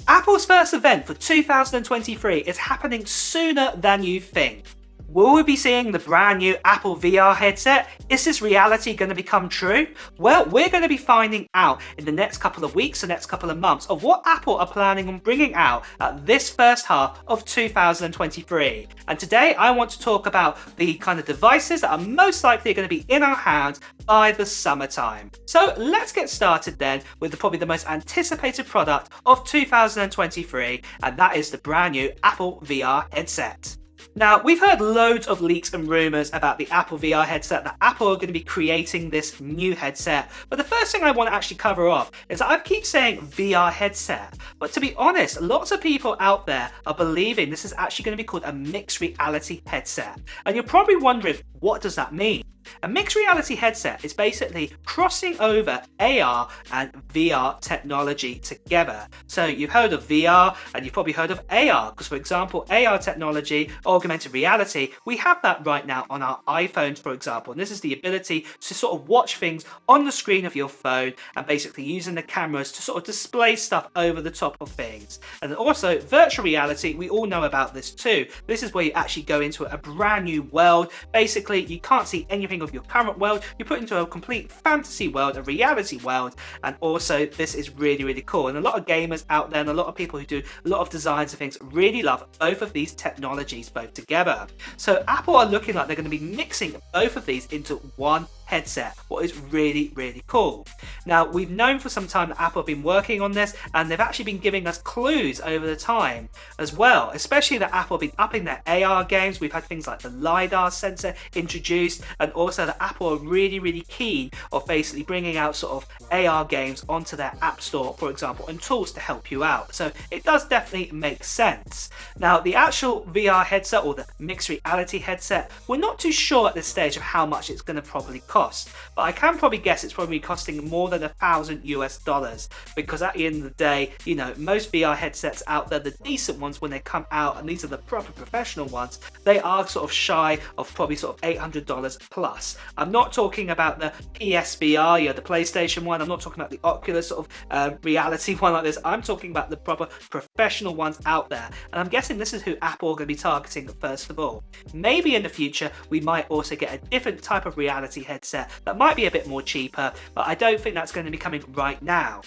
Apple's first event for 2023 is happening sooner than you think. Will we be seeing the brand new Apple VR headset? Is this reality going to become true? Well, we're going to be finding out in the next couple of weeks, the next couple of months, of what Apple are planning on bringing out at this first half of 2023. And today I want to talk about the kind of devices that are most likely going to be in our hands by the summertime. So let's get started then with probably the most anticipated product of 2023, and that is the brand new Apple VR headset. Now, we've heard loads of leaks and rumours about the Apple VR headset, that Apple are going to be creating this new headset. But the first thing I want to actually cover off is that I keep saying VR headset. But to be honest, lots of people out there are believing this is actually going to be called a mixed reality headset. And you're probably wondering, what does that mean? A mixed reality headset is basically crossing over AR and VR technology together. So you've heard of VR and you've probably heard of AR, because for example, AR technology, augmented reality, we have that right now on our iPhones, for example. And this is the ability to sort of watch things on the screen of your phone and basically using the cameras to sort of display stuff over the top of things. And also virtual reality, we all know about this too. This is where you actually go into a brand new world. Basically, you can't see anything of your current world, you put into a complete fantasy world, a reality world, and also this is really cool. And a lot of gamers out there and a lot of people who do a lot of designs and things really love both of these technologies both together. So Apple are looking like they're going to be mixing both of these into one headset, what is really cool. Now, we've known for some time that Apple have been working on this, and they've actually been giving us clues over the time as well, especially that Apple have been upping their AR games. We've had things like the LiDAR sensor introduced, and also that Apple are really keen of basically bringing out sort of AR games onto their app store, for example, and tools to help you out. So it does definitely make sense. Now, the actual VR headset or the mixed reality headset, we're not too sure at this stage of how much it's going to probably cost, but I can probably guess it's probably costing more than $1,000 because at the end of the day, you know, most VR headsets out there, the decent ones when they come out, and these are the proper professional ones, they are sort of shy of probably sort of $800 plus. I'm not talking about the PSVR, you know, the PlayStation one. I'm not talking about the Oculus sort of reality one like this. I'm talking about the proper professional ones out there, and I'm guessing this is who Apple are going to be targeting first of all. Maybe in the future we might also get a different type of reality headset that might be a bit more cheaper, but I don't think that's going to be coming right now.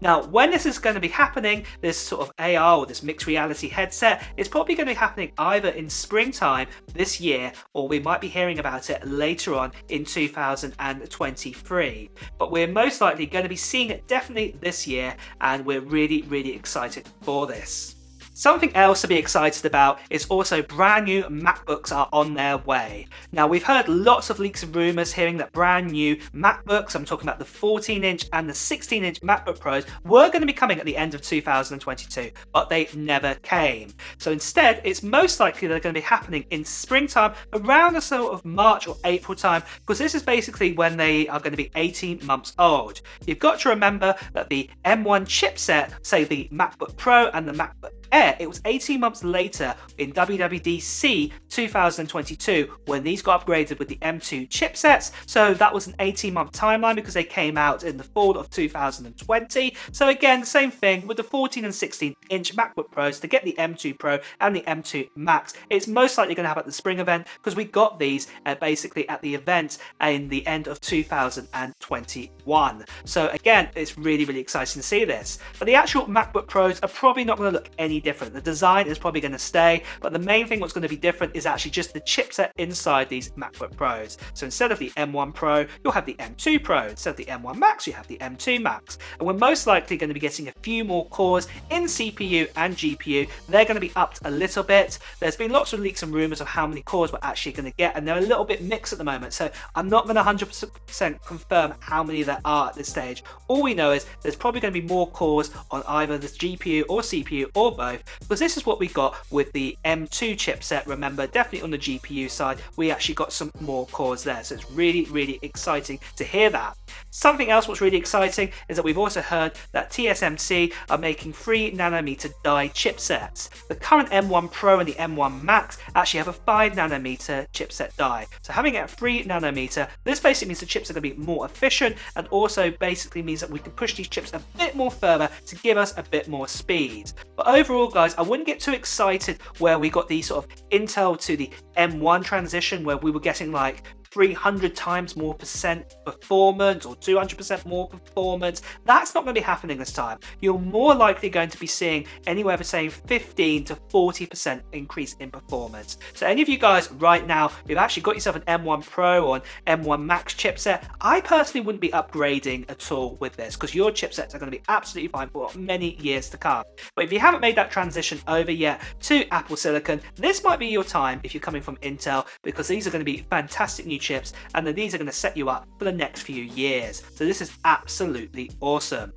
Now, when this is going to be happening, this sort of AR or this mixed reality headset is probably going to be happening either in springtime this year, or we might be hearing about it later on in 2023. But we're most likely going to be seeing it definitely this year, and we're really excited for this. Something else to be excited about is also brand new MacBooks are on their way. Now, we've heard lots of leaks and rumours hearing that brand new MacBooks, I'm talking about the 14-inch and the 16-inch MacBook Pros, were going to be coming at the end of 2022, but they never came. So instead, it's most likely they're going to be happening in springtime, around the sort of March or April time, because this is basically when they are going to be 18 months old. You've got to remember that the M1 chipset, say the MacBook Pro and the MacBook Air, it was 18 months later in WWDC 2022 when these got upgraded with the M2 chipsets. So that was an 18-month timeline because they came out in the fall of 2020. So again, same thing with the 14 and 16-inch MacBook Pros to get the M2 Pro and the M2 Max. It's most likely going to happen at the spring event because we got these basically at the event in the end of 2021. So again, it's really exciting to see this. But the actual MacBook Pros are probably not going to look any different. The design is probably going to stay, but the main thing what's going to be different is actually just the chipset inside these MacBook Pros. So instead of the M1 Pro, you'll have the M2 Pro. Instead of the M1 Max, you have the M2 Max. And we're most likely going to be getting a few more cores in CPU and GPU. They're going to be upped a little bit. There's been lots of leaks and rumors of how many cores we're actually going to get, and they're a little bit mixed at the moment. So I'm not going to 100% confirm how many there are at this stage. All we know is there's probably going to be more cores on either the GPU or CPU or both, because this is what we got with the M2 chipset. Remember, definitely on the GPU side, we actually got some more cores there. So it's really exciting to hear that. Something else what's really exciting is that we've also heard that TSMC are making 3nm die chipsets. The current M1 Pro and the M1 Max actually have a 5nm chipset die. So having it at 3nm, this basically means the chips are going to be more efficient and and also basically means that we can push these chips a bit more further to give us a bit more speed. But overall, guys, I wouldn't get too excited where we got the sort of Intel to the M1 transition where we were getting like 300 times more percent performance or 200% more performance. That's not going to be happening this time. You're more likely going to be seeing anywhere between 15 to 40% increase in performance. So any of you guys right now who've actually got yourself an M1 Pro or an M1 Max chipset, I personally wouldn't be upgrading at all with this because your chipsets are going to be absolutely fine for many years to come. But if you haven't made that transition over yet to Apple Silicon, this might be your time if you're coming from Intel, because these are going to be fantastic new chips, and then these are going to set you up for the next few years. So this is absolutely awesome.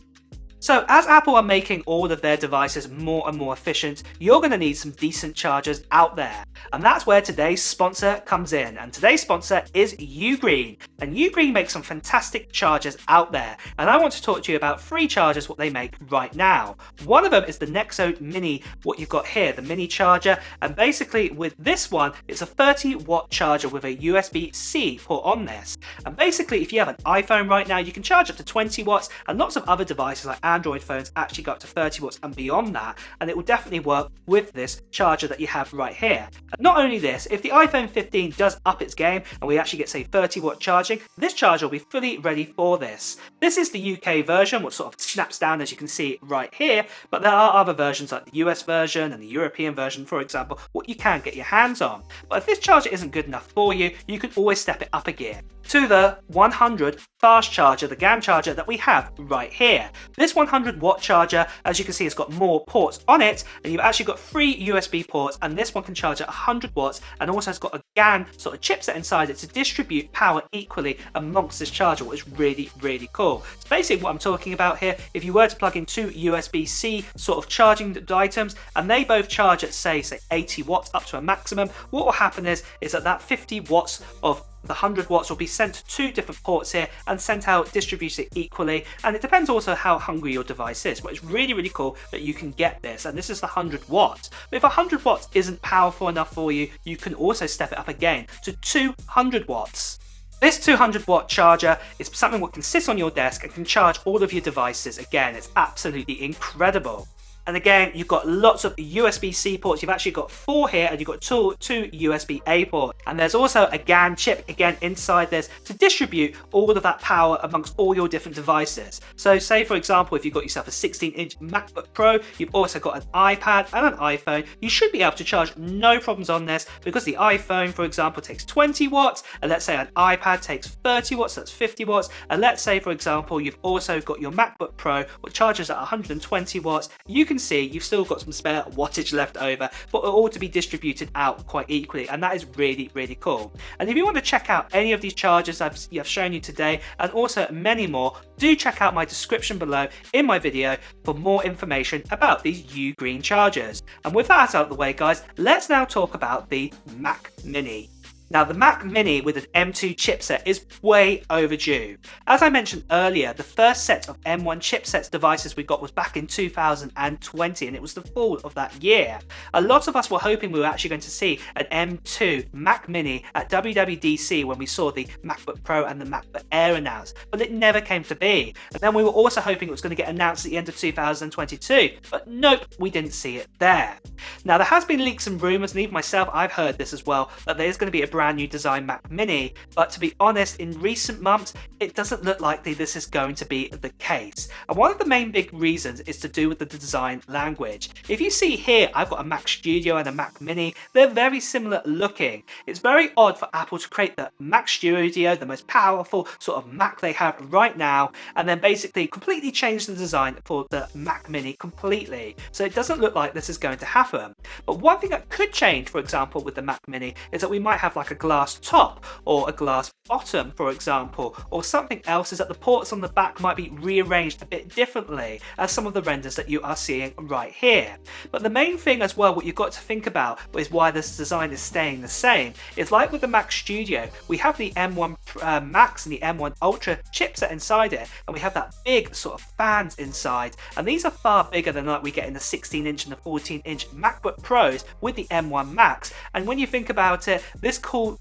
So as Apple are making all of their devices more and more efficient, you're going to need some decent chargers out there. And that's where today's sponsor comes in. And today's sponsor is Ugreen. And Ugreen makes some fantastic chargers out there. And I want to talk to you about 3 chargers, what they make right now. One of them is the Nexo Mini, what you've got here, the mini charger. And basically with this one, it's a 30-watt charger with a USB-C port on this. And basically if you have an iPhone right now, you can charge up to 20 watts, and lots of other devices like Android phones actually go up to 30 watts and beyond that, and it will definitely work with this charger that you have right here. And not only this, if the iPhone 15 does up its game and we actually get say 30-watt charging, this charger will be fully ready for this. This is the UK version, which sort of snaps down as you can see right here, but there are other versions like the US version and the European version, for example, what you can get your hands on. But if this charger isn't good enough for you, you can always step it up a gear to the 100 fast charger, the GAN charger that we have right here. This 100-watt charger, as you can see, has got more ports on it, and you've actually got 3 USB ports, and this one can charge at 100 watts, and also has got a GAN sort of chipset inside it to distribute power equally amongst this charger, which is really, really cool. So basically what I'm talking about here, if you were to plug in 2 USB-C sort of charging items, and they both charge at say 80 watts up to a maximum, what will happen is that 50 watts of the 100 watts will be sent to 2 different ports here and sent out, distributed equally, and it depends also how hungry your device is, but it's really, really cool that you can get this, and this is the 100 watts. But if 100 watts isn't powerful enough for you, you can also step it up again to 200 watts. This 200-watt charger is something that can sit on your desk and can charge all of your devices. Again, it's absolutely incredible. And again, you've got lots of USB-C ports. You've actually got 4 here, and you've got two USB-A ports. And there's also a GAN chip, again, inside this to distribute all of that power amongst all your different devices. So say, for example, if you've got yourself a 16-inch MacBook Pro, you've also got an iPad and an iPhone, you should be able to charge no problems on this, because the iPhone, for example, takes 20 watts, and let's say an iPad takes 30 watts, that's 50 watts. And let's say, for example, you've also got your MacBook Pro, which charges at 120 watts. You can see you've still got some spare wattage left over, but all to be distributed out quite equally, and that is really, really cool. And if you want to check out any of these chargers I've shown you today, and also many more, do check out my description below in my video for more information about these Ugreen chargers. And with that out of the way, guys, let's now talk about the Mac Mini. Now, the Mac Mini with an M2 chipset is way overdue. As I mentioned earlier, the first set of M1 chipsets devices we got was back in 2020, and it was the fall of that year. A lot of us were hoping we were actually going to see an M2 Mac Mini at WWDC when we saw the MacBook Pro and the MacBook Air announced, but it never came to be. And then we were also hoping it was going to get announced at the end of 2022, but nope, we didn't see it there. Now, there has been leaks and rumours, and even myself, I've heard this as well, that there's going to be a brand new design Mac Mini, but to be honest, in recent months it doesn't look likely this is going to be the case. And one of the main big reasons is to do with the design language. If you see here, I've got a Mac Studio and a Mac Mini. They're very similar looking. It's very odd for Apple to create the Mac Studio, the most powerful sort of Mac they have right now, and then basically completely change the design for the Mac Mini completely. So it doesn't look like this is going to happen. But one thing that could change, for example, with the Mac Mini is that we might have like a glass top or a glass bottom, for example, or something else is that the ports on the back might be rearranged a bit differently as some of the renders that you are seeing right here. But the main thing as well, what you've got to think about is why this design is staying the same, is like with the Mac Studio, we have the M1 Max and the M1 Ultra chipset inside it, and we have that big sort of fans inside, and these are far bigger than like we get in the 16-inch and the 14-inch MacBook Pros with the M1 Max. And when you think about it, this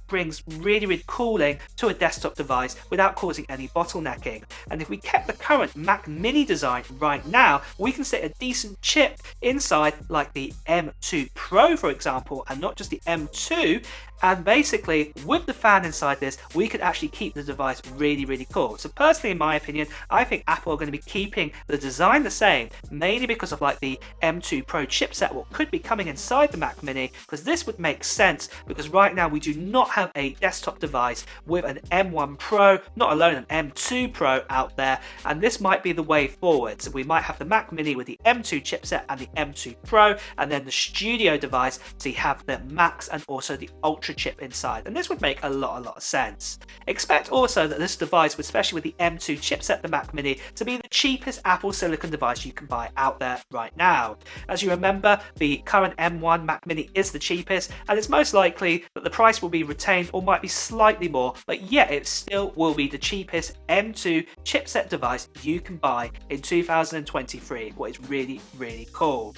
brings really cooling to a desktop device without causing any bottlenecking. And if we kept the current Mac Mini design right now, we can sit a decent chip inside like the M2 Pro, for example, and not just the M2. And basically, with the fan inside this, we could actually keep the device really cool. So personally, in my opinion, I think Apple are going to be keeping the design the same, mainly because of like the M2 Pro chipset, what could be coming inside the Mac Mini, because this would make sense, because right now we do not have a desktop device with an M1 Pro, not alone an M2 Pro out there, and this might be the way forward. So we might have the Mac Mini with the M2 chipset and the M2 Pro, and then the studio device, so you have the Max and also the Ultra chip inside, and this would make a lot of sense. Expect also that this device, especially with the M2 chipset, the Mac Mini, to be the cheapest Apple Silicon device you can buy out there right now. As you remember, the current M1 Mac Mini is the cheapest, and it's most likely that the price will be retained or might be slightly more, but yet it still will be the cheapest M2 chipset device you can buy in 2023, what is really cool.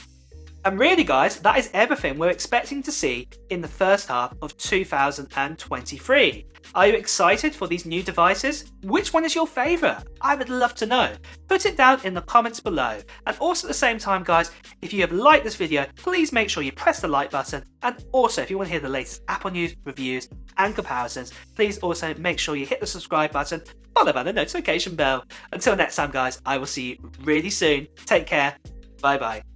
And really guys, that is everything we're expecting to see in the first half of 2023. Are you excited for these new devices? Which one is your favourite? I would love to know. Put it down in the comments below. And also at the same time guys, if you have liked this video, please make sure you press the like button. And also if you want to hear the latest Apple news, reviews and comparisons, please also make sure you hit the subscribe button, followed by the notification bell. Until next time guys, I will see you really soon. Take care. Bye bye.